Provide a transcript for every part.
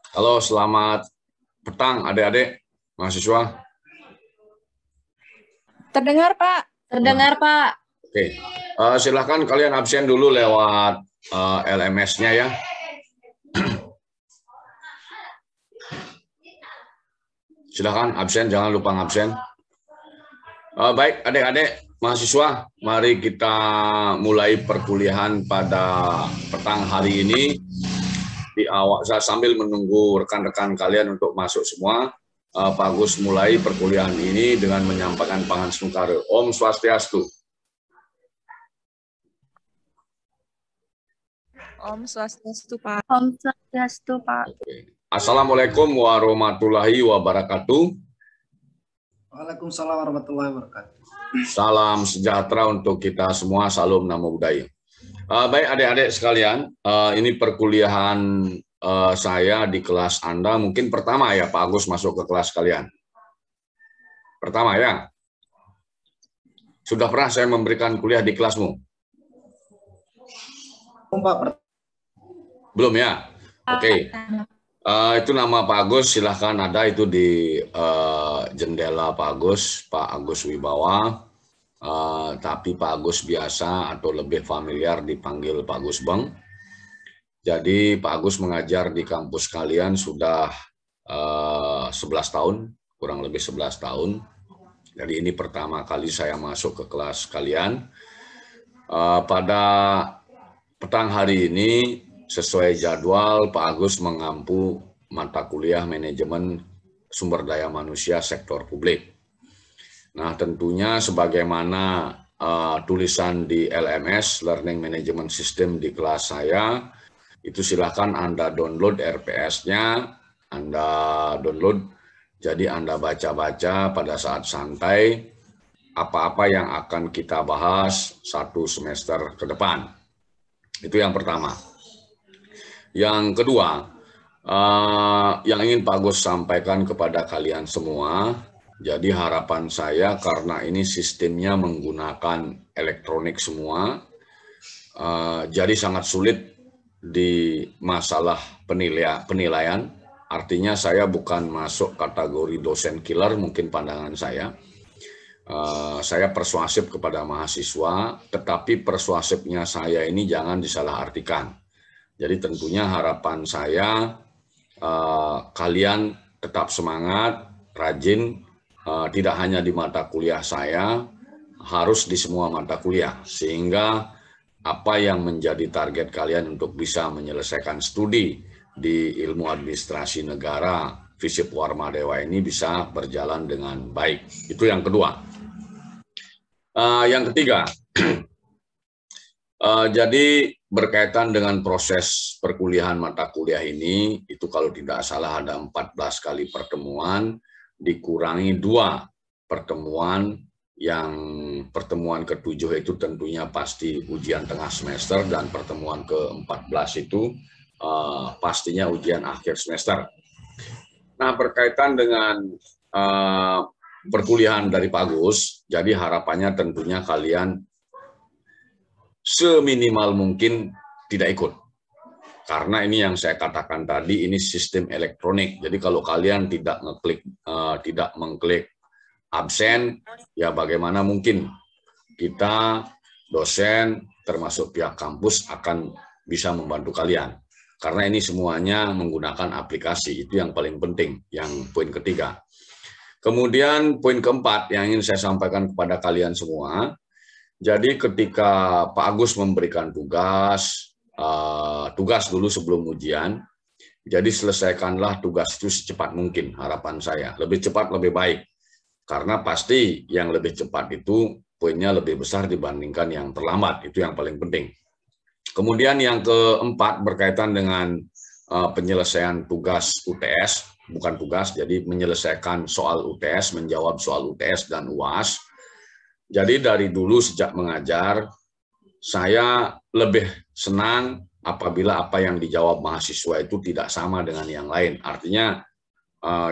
Halo, selamat petang adik-adik mahasiswa. Terdengar, Pak. Terdengar, Pak. Oke, silahkan kalian absen dulu lewat LMS-nya ya. Silahkan absen, jangan lupa ngabsen. Baik, adik-adik mahasiswa, mari kita mulai perkuliahan pada petang hari ini. Di awal, saya sambil menunggu rekan-rekan kalian untuk masuk semua, Pak Agus mulai perkuliahan ini dengan menyampaikan Pangan Sungkara. Om Swastiastu. Om Swastiastu, Pak. Om Swastiastu, Pak. Assalamualaikum warahmatullahi wabarakatuh. Waalaikumsalam warahmatullahi wabarakatuh. Salam sejahtera untuk kita semua, salam namo buddhaya. Baik adik-adik sekalian, ini perkuliahan saya di kelas Anda mungkin pertama ya Pak Agus masuk ke kelas kalian. Pertama ya? Sudah pernah saya memberikan kuliah di kelasmu? Belum ya? Oke. Itu nama Pak Agus, silahkan ada itu di jendela Pak Agus Wibawa. Tapi Pak Agus biasa atau lebih familiar dipanggil Pak Agus Bang. Jadi Pak Agus mengajar di kampus kalian sudah 11 tahun, kurang lebih 11 tahun. Jadi ini pertama kali saya masuk ke kelas kalian. Pada petang hari ini sesuai jadwal Pak Agus mengampu mata kuliah manajemen sumber daya manusia sektor publik. Nah, tentunya sebagaimana tulisan di LMS, Learning Management System di kelas saya, itu silakan Anda download RPS-nya, Anda download, jadi Anda baca-baca pada saat santai, apa-apa yang akan kita bahas satu semester ke depan. Itu yang pertama. Yang kedua, yang ingin Pak Agus sampaikan kepada kalian semua, jadi harapan saya karena ini sistemnya menggunakan elektronik semua, jadi sangat sulit di masalah penilaian. Artinya saya bukan masuk kategori dosen killer, mungkin pandangan saya. Saya persuasif kepada mahasiswa, tetapi persuasifnya saya ini jangan disalahartikan. Jadi tentunya harapan saya kalian tetap semangat, rajin, tidak hanya di mata kuliah saya, harus di semua mata kuliah. Sehingga apa yang menjadi target kalian untuk bisa menyelesaikan studi di ilmu administrasi negara, FISIP Warma Dewa ini bisa berjalan dengan baik. Itu yang kedua. Yang ketiga, jadi berkaitan dengan proses perkuliahan mata kuliah ini, itu kalau tidak salah ada 14 kali pertemuan, dikurangi 2 pertemuan, yang pertemuan ke-7 itu tentunya pasti ujian tengah semester, dan pertemuan ke-14 itu pastinya ujian akhir semester. Nah, berkaitan dengan perkuliahan dari Pak Agus, jadi harapannya tentunya kalian seminimal mungkin tidak ikut. Karena ini yang saya katakan tadi, ini sistem elektronik. Jadi kalau kalian tidak mengklik absen, ya bagaimana mungkin kita dosen termasuk pihak kampus akan bisa membantu kalian. Karena ini semuanya menggunakan aplikasi, itu yang paling penting, yang poin ketiga. Kemudian poin keempat yang ingin saya sampaikan kepada kalian semua, jadi ketika Pak Agus memberikan tugas dulu sebelum ujian, jadi selesaikanlah tugas itu secepat mungkin, harapan saya. Lebih cepat lebih baik, karena pasti yang lebih cepat itu poinnya lebih besar dibandingkan yang terlambat, itu yang paling penting. Kemudian yang keempat berkaitan dengan penyelesaian tugas UTS, bukan tugas, jadi menyelesaikan soal UTS, menjawab soal UTS dan UAS. Jadi dari dulu sejak mengajar, saya lebih senang apabila apa yang dijawab mahasiswa itu tidak sama dengan yang lain. Artinya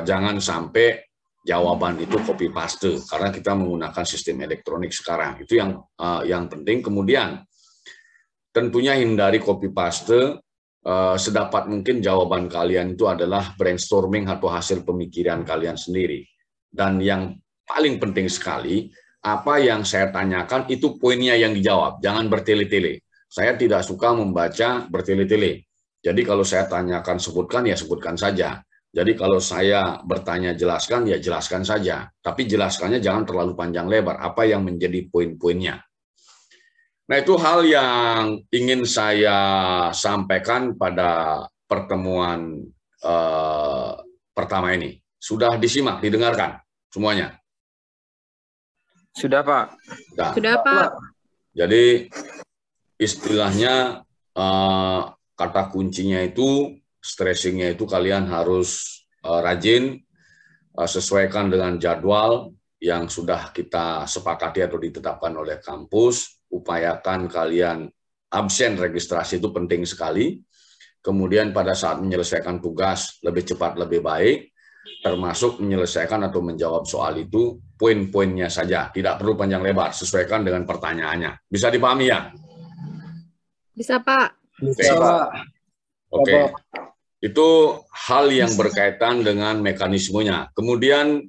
jangan sampai jawaban itu copy paste, karena kita menggunakan sistem elektronik sekarang. Itu yang penting. Kemudian tentunya hindari copy paste, sedapat mungkin jawaban kalian itu adalah brainstorming atau hasil pemikiran kalian sendiri. Dan yang paling penting sekali, apa yang saya tanyakan itu poinnya yang dijawab, jangan bertele-tele. Saya tidak suka membaca bertele-tele. Jadi kalau saya tanyakan sebutkan, ya sebutkan saja. Jadi kalau saya bertanya jelaskan, ya jelaskan saja. Tapi jelaskannya jangan terlalu panjang lebar, apa yang menjadi poin-poinnya. Nah, itu hal yang ingin saya sampaikan pada pertemuan pertama ini. Sudah disimak, didengarkan semuanya? Sudah, Pak. Sudah, Pak. Jadi istilahnya kata kuncinya itu, stressingnya itu kalian harus rajin, sesuaikan dengan jadwal yang sudah kita sepakati atau ditetapkan oleh kampus. Upayakan kalian absen registrasi, itu penting sekali. Kemudian pada saat menyelesaikan tugas lebih cepat lebih baik, termasuk menyelesaikan atau menjawab soal itu poin-poinnya saja, tidak perlu panjang lebar, sesuaikan dengan pertanyaannya. Bisa dipahami ya? Bisa, Pak. Bisa, Pak. Oke. Itu hal yang berkaitan dengan mekanismenya. Kemudian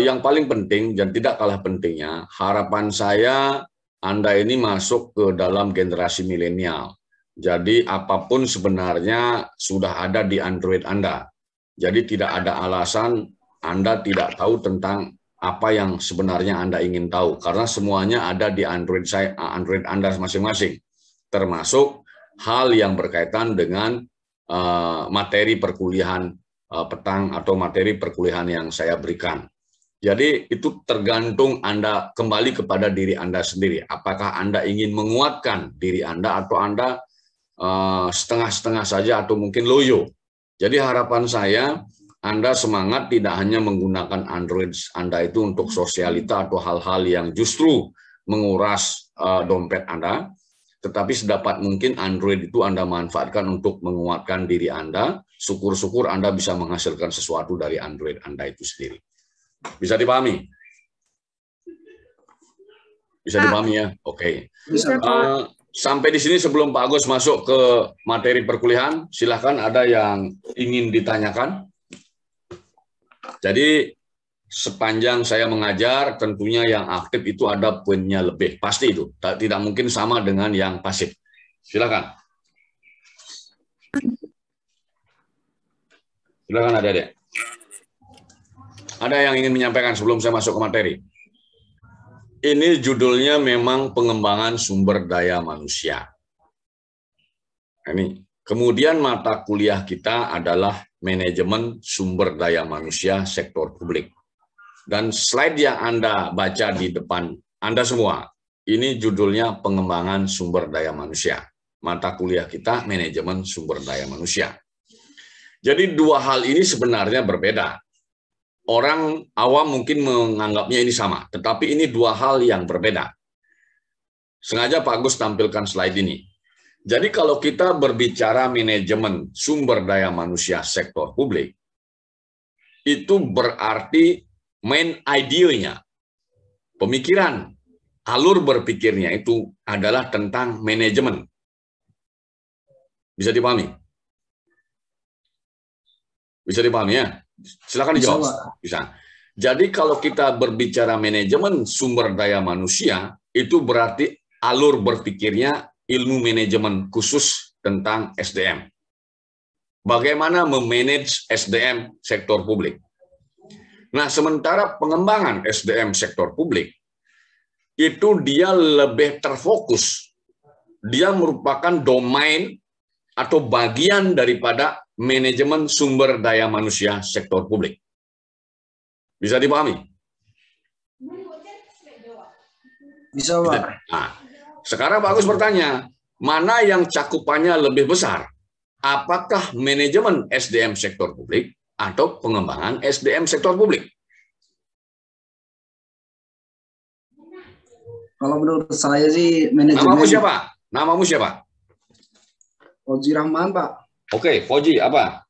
yang paling penting dan tidak kalah pentingnya, harapan saya Anda ini masuk ke dalam generasi milenial. Jadi apapun sebenarnya sudah ada di Android Anda. Jadi tidak ada alasan Anda tidak tahu tentang apa yang sebenarnya Anda ingin tahu, karena semuanya ada di Android Anda masing-masing, termasuk hal yang berkaitan dengan materi perkuliahan petang atau materi perkuliahan yang saya berikan. Jadi itu tergantung Anda, kembali kepada diri Anda sendiri. Apakah Anda ingin menguatkan diri Anda atau Anda setengah-setengah saja atau mungkin loyo. Jadi harapan saya Anda semangat tidak hanya menggunakan Android Anda itu untuk sosialita atau hal-hal yang justru menguras dompet Anda, tetapi sedapat mungkin Android itu Anda manfaatkan untuk menguatkan diri Anda. Syukur-syukur Anda bisa menghasilkan sesuatu dari Android Anda itu sendiri. Bisa dipahami? Bisa dipahami ya? Oke. Sampai di sini sebelum Pak Agus masuk ke materi perkuliahan, silahkan ada yang ingin ditanyakan. Jadi sepanjang saya mengajar, tentunya yang aktif itu ada poinnya lebih. Pasti itu. Tidak mungkin sama dengan yang pasif. Silakan. Silakan adik-adik. Ada yang ingin menyampaikan sebelum saya masuk ke materi? Ini judulnya memang pengembangan sumber daya manusia. Ini. Kemudian mata kuliah kita adalah manajemen sumber daya manusia sektor publik. Dan slide yang Anda baca di depan Anda semua, ini judulnya pengembangan sumber daya manusia. Mata kuliah kita manajemen sumber daya manusia. Jadi dua hal ini sebenarnya berbeda. Orang awam mungkin menganggapnya ini sama, tetapi ini dua hal yang berbeda. Sengaja Pak Agus tampilkan slide ini. Jadi kalau kita berbicara manajemen sumber daya manusia sektor publik, itu berarti main idenya, pemikiran, alur berpikirnya itu adalah tentang manajemen. Bisa dipahami? Bisa dipahami ya? Silakan dijawab. Bisa. Jadi kalau kita berbicara manajemen sumber daya manusia, itu berarti alur berpikirnya ilmu manajemen khusus tentang SDM. Bagaimana memanage SDM sektor publik. Nah, sementara pengembangan SDM sektor publik, itu dia lebih terfokus. Dia merupakan domain atau bagian daripada manajemen sumber daya manusia sektor publik. Bisa dipahami? Bisa, Pak. Nah, sekarang Pak Agus bertanya, mana yang cakupannya lebih besar? Apakah manajemen SDM sektor publik atau pengembangan SDM sektor publik? Kalau menurut saya sih manajemen. Namamu siapa? Namamu siapa? Fauzi Rahman, Pak. Oke, Fauzi, apa?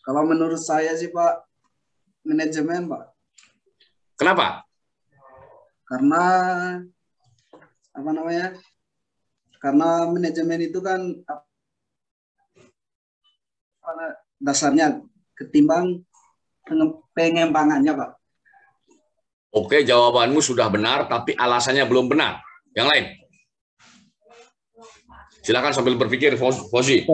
Kalau menurut saya sih, Pak, manajemen, Pak. Kenapa? Karena apa namanya? Karena manajemen itu kan dasarnya ketimbang pengembangannya, Pak. Oke, jawabanmu sudah benar, tapi alasannya belum benar. Yang lain? Silakan sambil berpikir, Fauzi.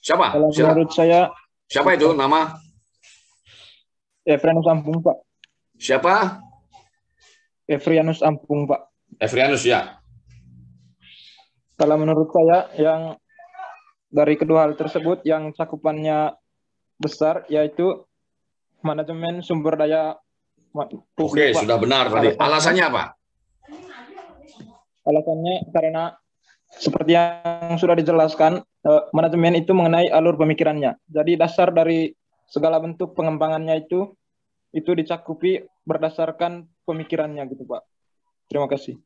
Siapa? Kalau menurut saya, siapa itu nama? Efrianus Ampung, Pak. Siapa? Efrianus Ampung, Pak. Efrianus, ya. Kalau menurut saya, yang dari kedua hal tersebut, yang cakupannya besar, yaitu manajemen sumber daya Oke, publik, Pak. sudah benar tadi. Alasannya apa? Alasannya karena seperti yang sudah dijelaskan, manajemen itu mengenai alur pemikirannya. Jadi dasar dari segala bentuk pengembangannya itu dicakupi berdasarkan pemikirannya gitu, Pak. Terima kasih.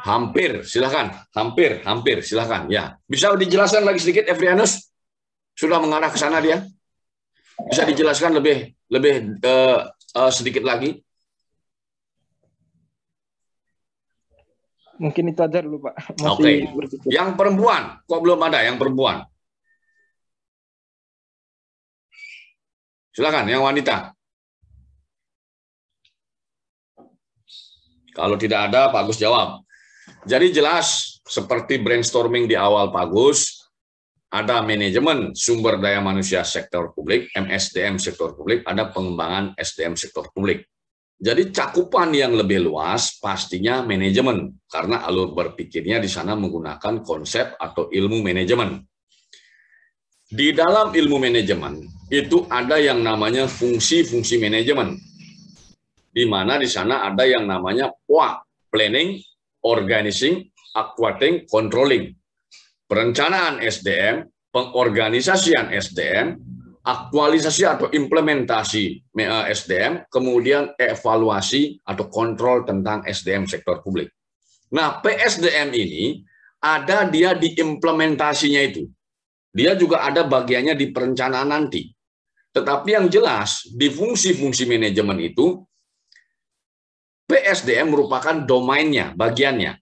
Hampir, silakan. Hampir, silakan. Ya, bisa dijelaskan lagi sedikit, Efrianus? Sudah mengarah ke sana dia? Bisa dijelaskan lebih sedikit lagi? Mungkin itu aja dulu, Pak. Oke. Yang perempuan, kok belum ada yang perempuan? Silakan, yang wanita. Kalau tidak ada, Pak Agus jawab. Jadi jelas, seperti brainstorming di awal Pak Agus, ada manajemen sumber daya manusia sektor publik, MSDM sektor publik, ada pengembangan SDM sektor publik. Jadi cakupan yang lebih luas pastinya manajemen, karena alur berpikirnya di sana menggunakan konsep atau ilmu manajemen. Di dalam ilmu manajemen itu ada yang namanya fungsi-fungsi manajemen, di mana di sana ada yang namanya POA, planning, organizing, actuating, controlling, perencanaan SDM, pengorganisasian SDM, aktualisasi atau implementasi SDM, kemudian evaluasi atau kontrol tentang SDM sektor publik. Nah, PSDM ini ada dia di implementasinya itu. Dia juga ada bagiannya di perencanaan nanti. Tetapi yang jelas, di fungsi-fungsi manajemen itu, PSDM merupakan domainnya, bagiannya.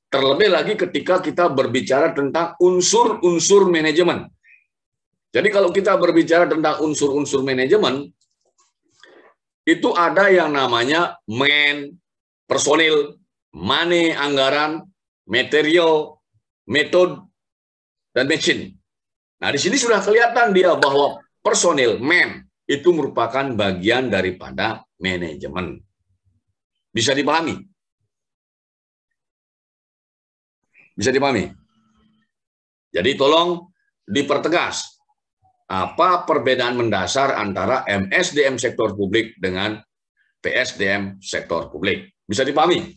Terlebih lagi ketika kita berbicara tentang unsur-unsur manajemen. Jadi kalau kita berbicara tentang unsur-unsur manajemen, itu ada yang namanya personil, money, anggaran, material, metode, dan machine. Nah, di sini sudah kelihatan dia bahwa personil, itu merupakan bagian daripada manajemen. Bisa dipahami? Bisa dipahami? Jadi tolong dipertegas. Apa perbedaan mendasar antara MSDM sektor publik dengan PSDM sektor publik? Bisa dipahami?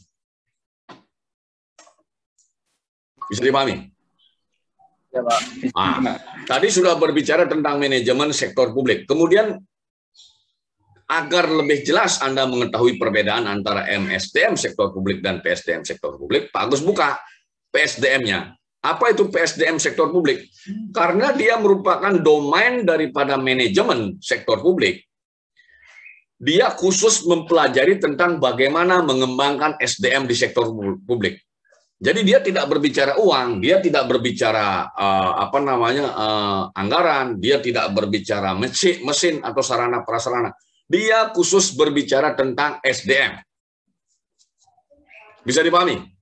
Bisa dipahami? Ya, Pak. Tadi sudah berbicara tentang manajemen sektor publik. Kemudian, agar lebih jelas Anda mengetahui perbedaan antara MSDM sektor publik dan PSDM sektor publik, Pak Agus buka PSDM-nya. Apa itu PSDM sektor publik? Karena dia merupakan domain daripada manajemen sektor publik. Dia khusus mempelajari tentang bagaimana mengembangkan SDM di sektor publik. Jadi dia tidak berbicara uang, dia tidak berbicara anggaran, dia tidak berbicara mesin atau sarana prasarana. Dia khusus berbicara tentang SDM. Bisa dipahami?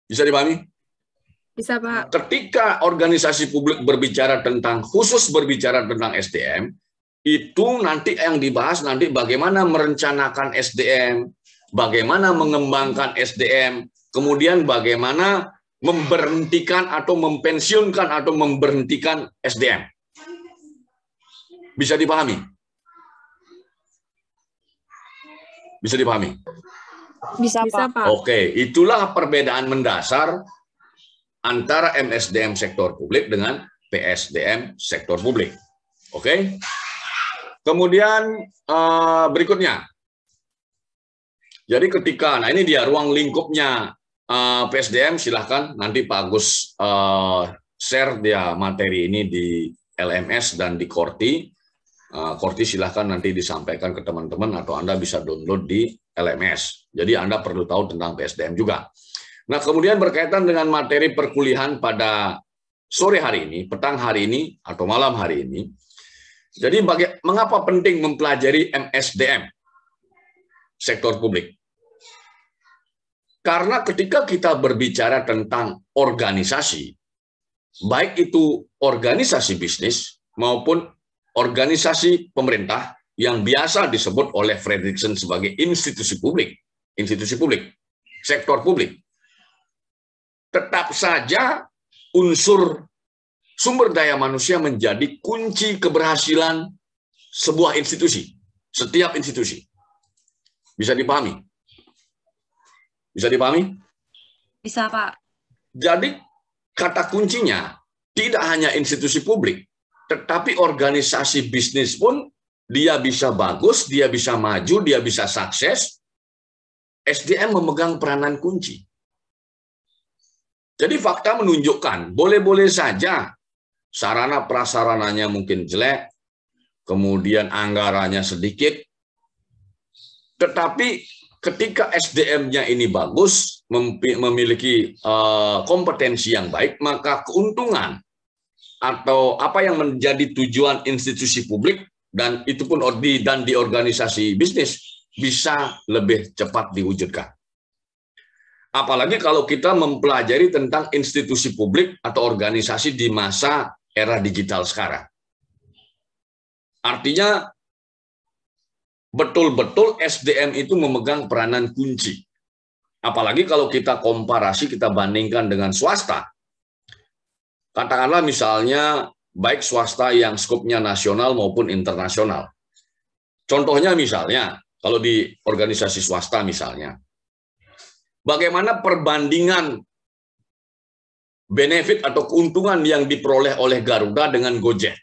Bisa dipahami? Bisa, Pak. Ketika organisasi publik khusus berbicara tentang SDM, itu nanti yang dibahas nanti bagaimana merencanakan SDM, bagaimana mengembangkan SDM, kemudian bagaimana memberhentikan atau mempensiunkan atau memberhentikan SDM. Bisa dipahami? Bisa dipahami? Bisa, Pak. Oke, itulah perbedaan mendasar antara MSDM sektor publik dengan PSDM sektor publik. Oke. Kemudian berikutnya. Jadi ketika, nah ini dia ruang lingkupnya PSDM, silahkan nanti Pak Agus share dia materi ini di LMS dan di Korti. Korti silahkan nanti disampaikan ke teman-teman atau Anda bisa download di LMS. Jadi Anda perlu tahu tentang PSDM juga. Nah, kemudian berkaitan dengan materi perkuliahan pada sore hari ini, petang hari ini, atau malam hari ini. Jadi, mengapa penting mempelajari MSDM, sektor publik? Karena ketika kita berbicara tentang organisasi, baik itu organisasi bisnis maupun organisasi pemerintah yang biasa disebut oleh Fredrickson sebagai institusi publik, sektor publik. Tetap saja unsur sumber daya manusia menjadi kunci keberhasilan sebuah institusi, setiap institusi. Bisa dipahami? Bisa dipahami? Bisa, Pak. Jadi kata kuncinya tidak hanya institusi publik, tetapi organisasi bisnis pun dia bisa bagus, dia bisa maju, dia bisa sukses. SDM memegang peranan kunci. Jadi fakta menunjukkan, boleh-boleh saja sarana prasarananya mungkin jelek, kemudian anggarannya sedikit, tetapi ketika SDM-nya ini bagus, memiliki kompetensi yang baik, maka keuntungan atau apa yang menjadi tujuan institusi publik dan itu pun di organisasi bisnis bisa lebih cepat diwujudkan. Apalagi kalau kita mempelajari tentang institusi publik atau organisasi di masa era digital sekarang. Artinya, betul-betul SDM itu memegang peranan kunci. Apalagi kalau kita komparasi, kita bandingkan dengan swasta. Katakanlah misalnya, baik swasta yang skopnya nasional maupun internasional. Contohnya misalnya, kalau di organisasi swasta misalnya, bagaimana perbandingan benefit atau keuntungan yang diperoleh oleh Garuda dengan Gojek.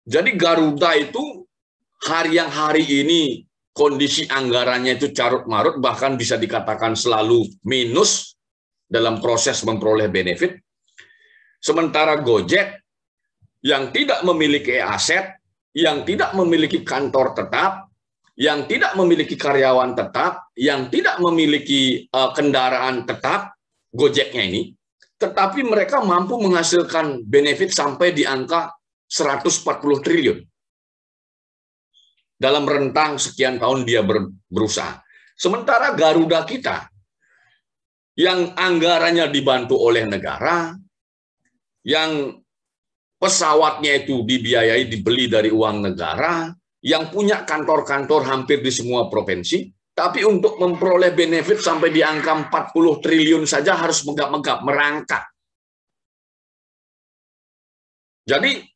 Jadi Garuda itu hari ini kondisi anggarannya itu carut-marut, bahkan bisa dikatakan selalu minus dalam proses memperoleh benefit. Sementara Gojek yang tidak memiliki aset, yang tidak memiliki kantor tetap, yang tidak memiliki karyawan tetap, yang tidak memiliki kendaraan tetap, Gojeknya ini, tetapi mereka mampu menghasilkan benefit sampai di angka 140 triliun. Dalam rentang sekian tahun dia berusaha. Sementara Garuda kita, yang anggarannya dibantu oleh negara, yang pesawatnya itu dibiayai, dibeli dari uang negara, yang punya kantor-kantor hampir di semua provinsi, tapi untuk memperoleh benefit sampai di angka 40 triliun saja harus megap-megap, merangkak. Jadi,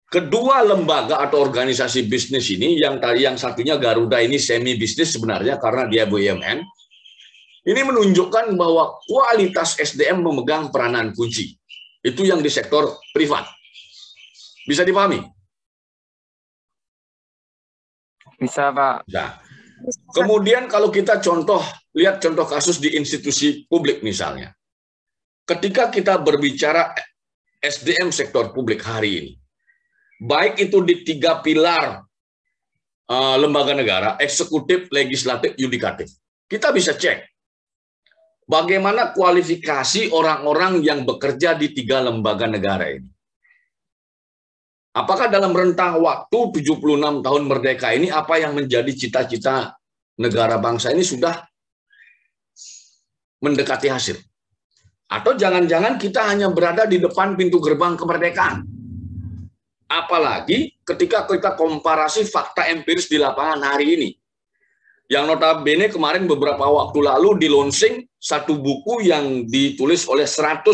kedua lembaga atau organisasi bisnis ini, yang satunya Garuda ini semi bisnis sebenarnya karena dia BUMN, ini menunjukkan bahwa kualitas SDM memegang peranan kunci. Itu yang di sektor privat. Bisa dipahami? Bisa, Pak. Nah, kemudian kalau kita lihat contoh kasus di institusi publik misalnya. Ketika kita berbicara SDM sektor publik hari ini, baik itu di 3 pilar lembaga negara, eksekutif, legislatif, yudikatif. Kita bisa cek bagaimana kualifikasi orang-orang yang bekerja di 3 lembaga negara ini. Apakah dalam rentang waktu 76 tahun merdeka ini, apa yang menjadi cita-cita negara bangsa ini sudah mendekati hasil? Atau jangan-jangan kita hanya berada di depan pintu gerbang kemerdekaan? Apalagi ketika kita komparasi fakta empiris di lapangan hari ini. Yang notabene kemarin beberapa waktu lalu di launching satu buku yang ditulis oleh 100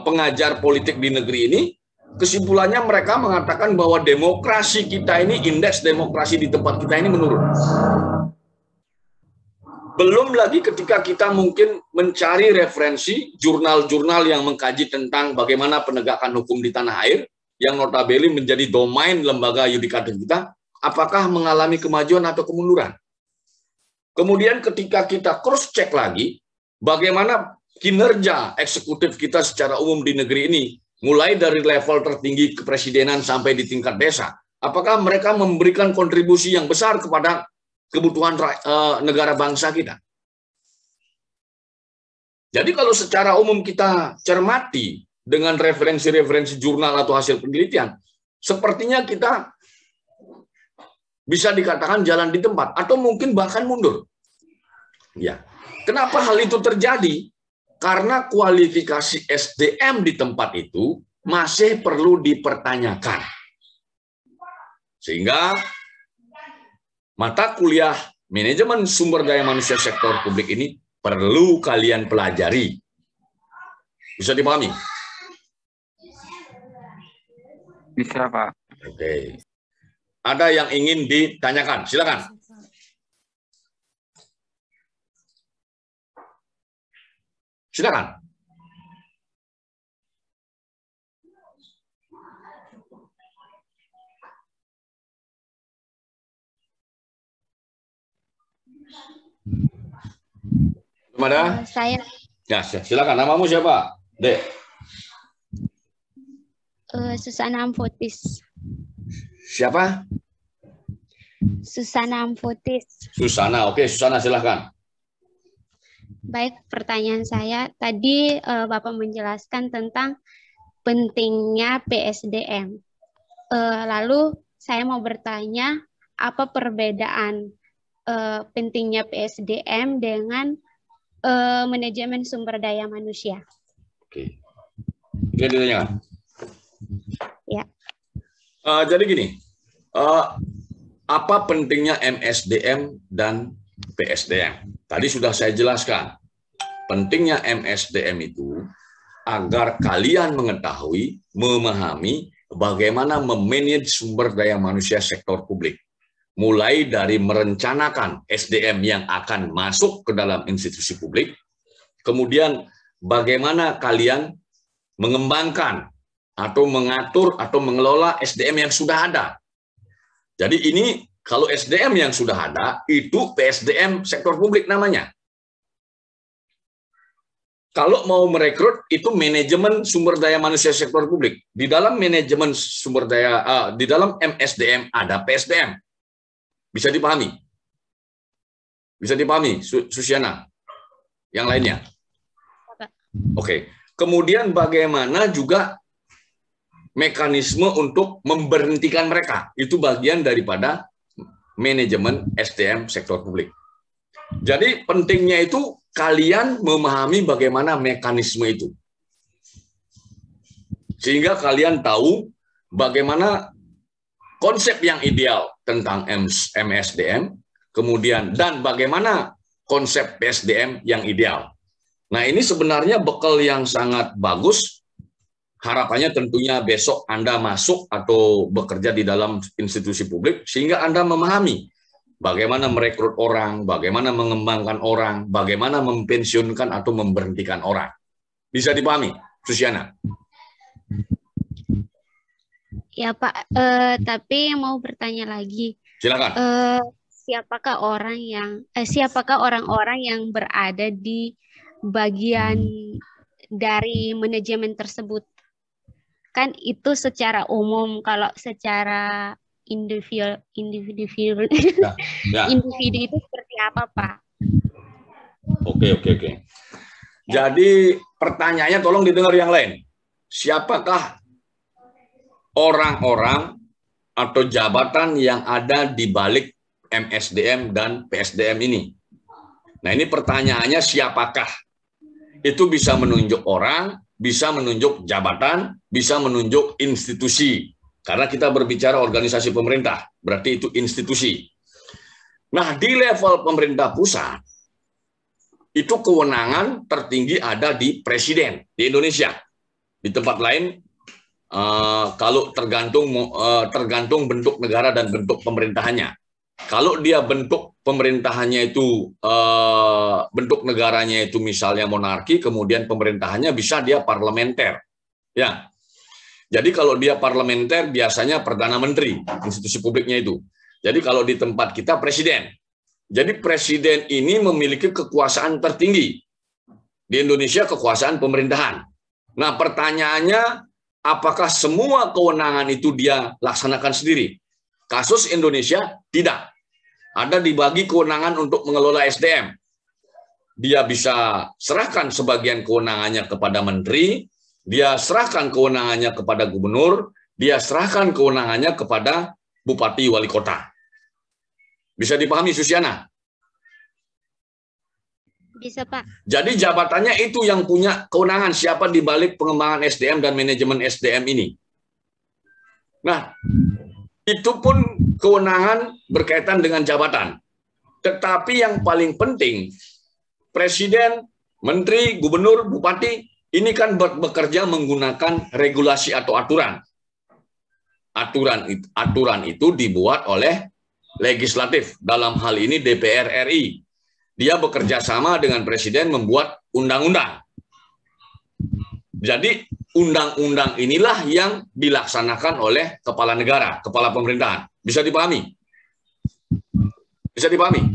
pengajar politik di negeri ini. Kesimpulannya mereka mengatakan bahwa demokrasi kita ini, indeks demokrasi di tempat kita ini menurun. Belum lagi ketika kita mungkin mencari referensi jurnal-jurnal yang mengkaji tentang bagaimana penegakan hukum di tanah air, yang notabene menjadi domain lembaga yudikatif kita, apakah mengalami kemajuan atau kemunduran. Kemudian ketika kita cross-check lagi, bagaimana kinerja eksekutif kita secara umum di negeri ini, mulai dari level tertinggi kepresidenan sampai di tingkat desa, apakah mereka memberikan kontribusi yang besar kepada kebutuhan negara bangsa kita? Jadi kalau secara umum kita cermati dengan referensi-referensi jurnal atau hasil penelitian, sepertinya kita bisa dikatakan jalan di tempat atau mungkin bahkan mundur. Ya. Kenapa hal itu terjadi? Karena kualifikasi SDM di tempat itu masih perlu dipertanyakan. Sehingga mata kuliah manajemen sumber daya manusia sektor publik ini perlu kalian pelajari. Bisa dipahami? Bisa, Pak. Oke. Ada yang ingin ditanyakan? Silakan. Silakan. Belum ada? Saya Ya, silakan. Namamu siapa? Dek. Susana Amfotis. Siapa? Susana Amfotis. Susana. Oke, Susana silakan. Baik, pertanyaan saya tadi Bapak menjelaskan tentang pentingnya PSDM. Lalu saya mau bertanya, apa perbedaan pentingnya PSDM dengan manajemen sumber daya manusia? Oke. Bisa ditanyakan? Ya. Jadi gini, apa pentingnya MSDM dan PSDM? Tadi sudah saya jelaskan. Pentingnya MSDM itu agar kalian mengetahui, memahami bagaimana memanage sumber daya manusia sektor publik. Mulai dari merencanakan SDM yang akan masuk ke dalam institusi publik, kemudian bagaimana kalian mengembangkan atau mengatur atau mengelola SDM yang sudah ada. Jadi ini kalau SDM yang sudah ada, itu PSDM sektor publik namanya. Kalau mau merekrut, itu manajemen sumber daya manusia sektor publik. Di dalam manajemen sumber daya, di dalam MSDM ada PSDM. Bisa dipahami? Bisa dipahami, Susiana? Yang lainnya? Oke. Kemudian bagaimana juga mekanisme untuk memberhentikan mereka. Itu bagian daripada manajemen SDM sektor publik. Jadi pentingnya itu kalian memahami bagaimana mekanisme itu. Sehingga kalian tahu bagaimana konsep yang ideal tentang MSDM, kemudian dan bagaimana konsep PSDM yang ideal. Nah, ini sebenarnya bekal yang sangat bagus. Harapannya tentunya besok Anda masuk atau bekerja di dalam institusi publik, sehingga Anda memahami bagaimana merekrut orang, bagaimana mengembangkan orang, bagaimana mempensiunkan atau memberhentikan orang. Bisa dipahami, Susiana? Ya Pak, tapi mau bertanya lagi. Silakan. Siapakah orang-orang yang berada di bagian dari manajemen tersebut? Kan itu secara umum, kalau secara individu itu seperti apa, Pak? Oke. Jadi pertanyaannya tolong didengar yang lain. Siapakah orang-orang atau jabatan yang ada di balik MSDM dan PSDM ini? Nah, ini pertanyaannya siapakah? Itu bisa menunjuk orang, bisa menunjuk jabatan, bisa menunjuk institusi. Karena kita berbicara organisasi pemerintah, berarti itu institusi. Nah, di level pemerintah pusat, itu kewenangan tertinggi ada di presiden di Indonesia. Di tempat lain, kalau tergantung bentuk negara dan bentuk pemerintahannya. Kalau dia bentuk pemerintahannya itu, bentuk negaranya itu misalnya monarki, kemudian pemerintahannya bisa dia parlementer. Ya. Jadi kalau dia parlementer biasanya Perdana Menteri, institusi publiknya itu. Jadi kalau di tempat kita presiden. Jadi presiden ini memiliki kekuasaan tertinggi. Di Indonesia kekuasaan pemerintahan. Nah, pertanyaannya, apakah semua kewenangan itu dia laksanakan sendiri? Kasus Indonesia tidak. Ada dibagi kewenangan untuk mengelola SDM. dia bisa serahkan sebagian kewenangannya kepada menteri, dia serahkan kewenangannya kepada gubernur, dia serahkan kewenangannya kepada bupati wali kota. Bisa dipahami, Susiana? Bisa, Pak. Jadi jabatannya itu yang punya kewenangan siapa di balik pengembangan SDM dan manajemen SDM ini. Nah, itu pun kewenangan berkaitan dengan jabatan. Tetapi yang paling penting, presiden, menteri, gubernur, bupati, ini kan bekerja menggunakan regulasi atau aturan. Aturan itu dibuat oleh legislatif, dalam hal ini DPR RI. Dia bekerja sama dengan presiden membuat undang-undang. Jadi undang-undang inilah yang dilaksanakan oleh kepala negara, kepala pemerintahan. Bisa dipahami? Bisa dipahami?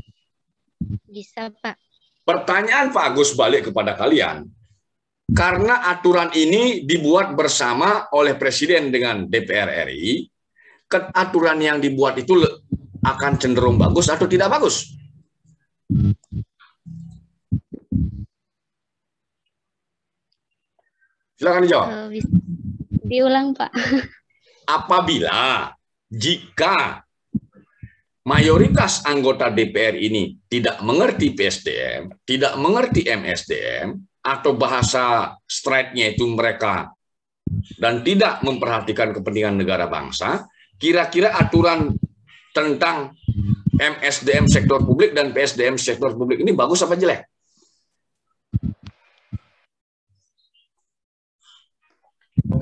Bisa, Pak. Pertanyaan Pak Agus balik kepada kalian. Karena aturan ini dibuat bersama oleh presiden dengan DPR RI, aturan yang dibuat itu akan cenderung bagus atau tidak bagus? Silakan dijawab. Diulang, Pak. Apabila jika mayoritas anggota DPR ini tidak mengerti PSDM, tidak mengerti MSDM, atau bahasa straight-nya itu mereka dan tidak memperhatikan kepentingan negara bangsa, kira-kira aturan tentang MSDM sektor publik dan PSDM sektor publik ini bagus apa jelek?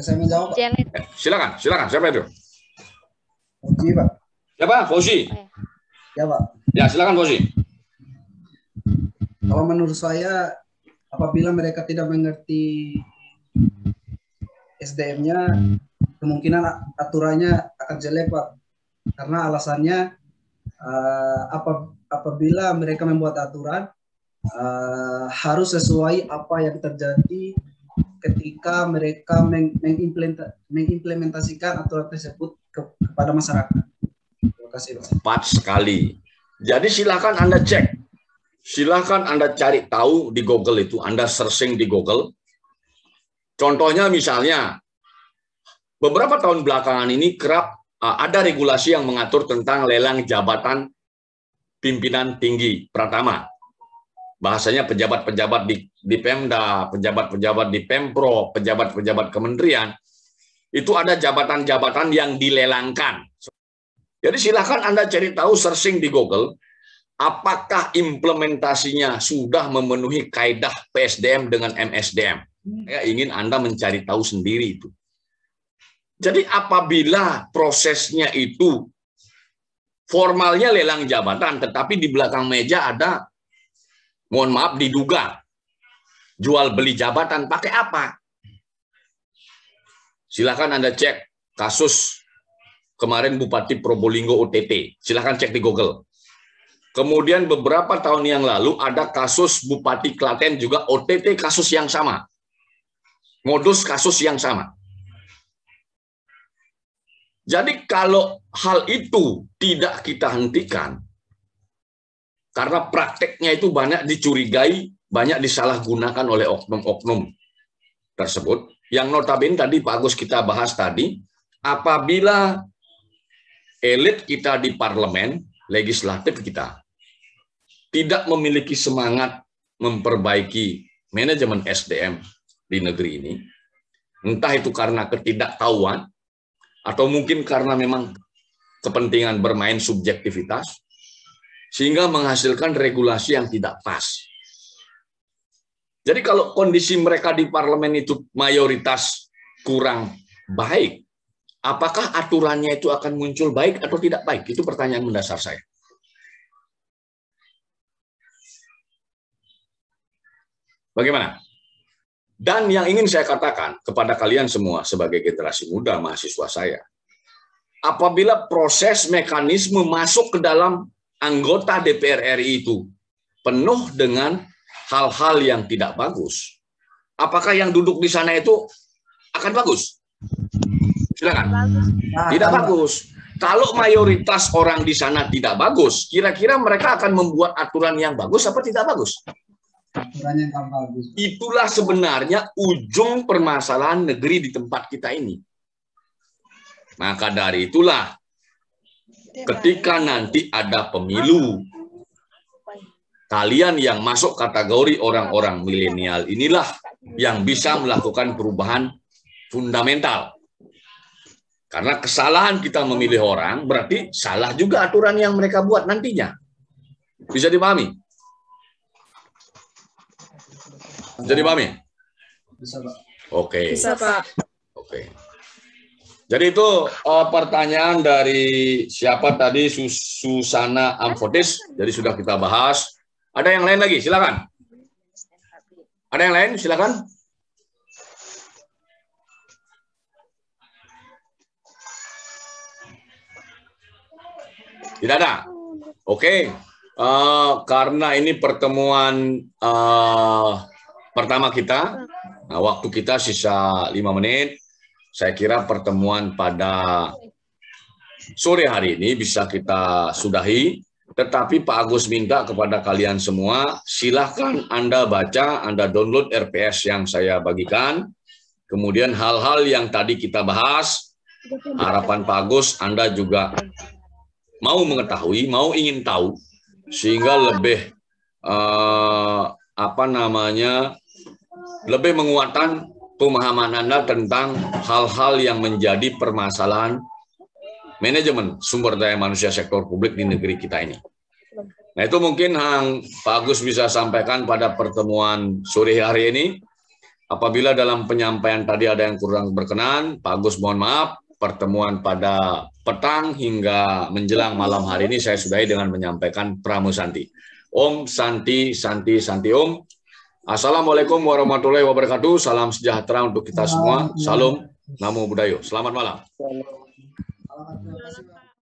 Saya menjawab, Pak. Jelek. Silakan. Siapa itu? Fauzi, Pak. Siapa? Fauzi. Ya, Pak. Ya, silakan Fauzi. Kalau menurut saya, apabila mereka tidak mengerti SDM-nya, kemungkinan aturannya akan jelek, Pak. Karena alasannya, apabila mereka membuat aturan, harus sesuai apa yang terjadi ketika mereka mengimplementasikan aturan tersebut kepada masyarakat. Terima kasih, Pak. Tepat sekali. Jadi silakan Anda cek. Silakan Anda cari tahu di Google itu, Anda searching di Google. Contohnya misalnya, beberapa tahun belakangan ini kerap ada regulasi yang mengatur tentang lelang jabatan pimpinan tinggi Pratama. Bahasanya pejabat-pejabat di Pemda, pejabat-pejabat di Pemprov, pejabat-pejabat kementerian, itu ada jabatan-jabatan yang dilelangkan. Jadi silakan Anda cari tahu, searching di Google, apakah implementasinya sudah memenuhi kaidah PSDM dengan MSDM. Saya ingin Anda mencari tahu sendiri itu. Jadi apabila prosesnya itu formalnya lelang jabatan, tetapi di belakang meja ada, mohon maaf, diduga jual beli jabatan, pakai apa? Silakan Anda cek kasus kemarin Bupati Probolinggo OTT. Silakan cek di Google. Kemudian beberapa tahun yang lalu ada kasus Bupati Klaten juga OTT, kasus yang sama. Modus kasus yang sama. Jadi kalau hal itu tidak kita hentikan, karena prakteknya itu banyak dicurigai, banyak disalahgunakan oleh oknum-oknum tersebut, yang notabene tadi Pak Agus kita bahas tadi, apabila elit kita di parlemen, legislatif kita, tidak memiliki semangat memperbaiki manajemen SDM di negeri ini, entah itu karena ketidaktahuan, atau mungkin karena memang kepentingan bermain subjektivitas, sehingga menghasilkan regulasi yang tidak pas. Jadi kalau kondisi mereka di parlemen itu mayoritas kurang baik, apakah aturannya itu akan muncul baik atau tidak baik? Itu pertanyaan mendasar saya. Bagaimana? Dan yang ingin saya katakan kepada kalian semua sebagai generasi muda mahasiswa saya, apabila proses mekanisme masuk ke dalam anggota DPR RI itu penuh dengan hal-hal yang tidak bagus, apakah yang duduk di sana itu akan bagus? Silakan. Tidak bagus. Kalau mayoritas orang di sana tidak bagus, kira-kira mereka akan membuat aturan yang bagus apa tidak bagus? aturannya yang bagus. Itulah sebenarnya ujung permasalahan negeri di tempat kita ini. Maka dari itulah, ketika nanti ada pemilu, kalian yang masuk kategori orang-orang milenial inilah yang bisa melakukan perubahan fundamental. Karena kesalahan kita memilih orang, berarti salah juga aturan yang mereka buat nantinya. Bisa dipahami? Bisa dipahami? Bisa, Pak. Oke. Bisa, Pak. Oke. Jadi itu pertanyaan dari siapa tadi? Susana Amfotis. Jadi sudah kita bahas. Ada yang lain lagi? Silakan. Ada yang lain? Silakan. Tidak ada. Oke. Karena ini pertemuan pertama kita, nah, waktu kita sisa 5 menit, saya kira pertemuan pada sore hari ini bisa kita sudahi, tetapi Pak Agus minta kepada kalian semua, silahkan Anda baca, Anda download RPS yang saya bagikan, kemudian hal-hal yang tadi kita bahas, harapan Pak Agus, Anda juga mau mengetahui, mau ingin tahu, sehingga lebih lebih menguatkan pemahaman Anda tentang hal-hal yang menjadi permasalahan manajemen sumber daya manusia sektor publik di negeri kita ini. Nah, itu mungkin yang Pak Agus bisa sampaikan pada pertemuan sore hari ini. Apabila dalam penyampaian tadi ada yang kurang berkenan, Pak Agus mohon maaf. Pertemuan pada petang hingga menjelang malam hari ini saya sudahi dengan menyampaikan Pramusanti. Om Santi, Santi, Santi Om. Assalamualaikum warahmatullahi wabarakatuh. Salam sejahtera untuk kita semua. Salam Namo Buddhaya. Selamat malam. Terima kasih, Pak.